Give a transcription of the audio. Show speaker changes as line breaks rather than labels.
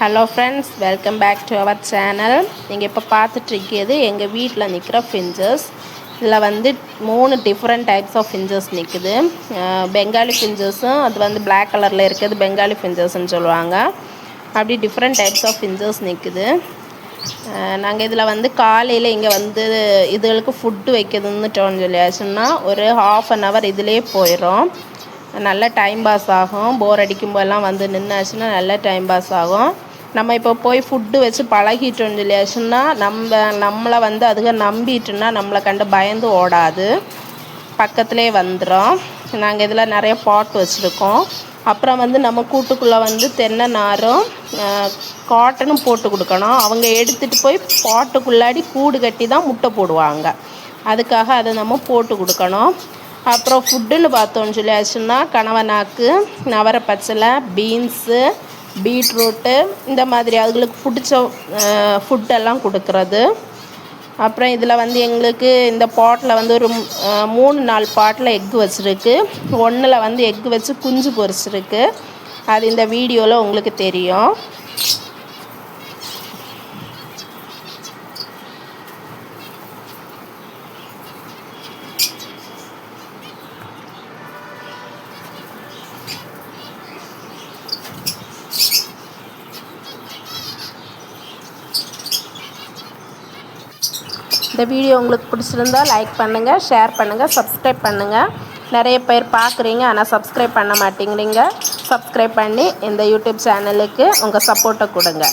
Hello friends, welcome back to our channel. நீங்கள் இப்போ பார்த்துட்ருக்கிறது எங்கள் வீட்டில் நிற்கிற ஃபிஞ்சஸ். இதில் வந்து 3 டிஃப்ரெண்ட் டைப்ஸ் ஆஃப் ஃபிஞ்சஸ் நிற்குது. பெங்காலி ஃபிஞ்சஸும், அது வந்து பிளாக் கலரில் இருக்கிறது பெங்காலி ஃபிஞ்சஸ்ன்னு சொல்லுவாங்க. அப்படி டிஃப்ரெண்ட் டைப்ஸ் ஆஃப் ஃபிஞ்சஸ் நிற்குது. நாங்கள் இதில் வந்து காலையில் இங்கே வந்து இதுகளுக்கு ஃபுட்டு வைக்கிறதுன்னுட்டோன்னு சொல்லியாச்சுன்னா ஒரு ½ இதிலே போயிடும். நல்ல டைம் பாஸ் ஆகும். போர் அடிக்கும்போதெல்லாம் வந்து நின்னாச்சுன்னா நல்ல டைம் பாஸ் ஆகும். நம்ம இப்போ போய் ஃபுட்டு வச்சு பழகிட்டோன்னு சொல்லியாச்சுன்னா நம்மளை வந்து அதுக நம்பிட்டுன்னா நம்மளை கண்டு பயந்து ஓடாது, பக்கத்துலேயே வந்துடும். நாங்கள் இதில் நிறைய பாட் வச்சுருக்கோம். அப்புறம் வந்து நம்ம கூட்டுக்குள்ளே வந்து தென்னை நாரும் காட்டனும் போட்டு கொடுக்கணும். அவங்க எடுத்துகிட்டு போய் பாட்டுக்குள்ளாடி கூடு கட்டி தான் முட்டை போடுவாங்க. அதுக்காக அதை நம்ம போட்டு கொடுக்கணும். அப்புறம் ஃபுட்டுன்னு பார்த்தோன்னு சொல்லியாச்சுன்னா கணவனாக்கு நவர பச்சலை, பீன்ஸு, பீட்ரூட்டு, இந்த மாதிரி அதுகளுக்கு பிடிச்ச ஃபுட்டெல்லாம் கொடுக்குறது. அப்புறம் இதில் வந்து எங்களுக்கு இந்த பாட்டில் வந்து ஒரு 3-4 பாட்டில் எக்கு வச்சுருக்கு. ஒன்றில் வந்து எக்கு வச்சு குஞ்சு பொரிச்சிருக்கு. அது இந்த வீடியோவில் உங்களுக்கு தெரியும். இந்த வீடியோ உங்களுக்கு பிடிச்சிருந்தால் லைக் பண்ணுங்கள், ஷேர் பண்ணுங்கள், சப்ஸ்கிரைப் பண்ணுங்கள். நிறைய பேர் பார்க்குறீங்க, ஆனால் சப்ஸ்கிரைப் பண்ண மாட்டேங்கிறீங்க. சப்ஸ்கிரைப் பண்ணி இந்த யூடியூப் சேனலுக்கு உங்கள் சப்போர்ட்டை கொடுங்க.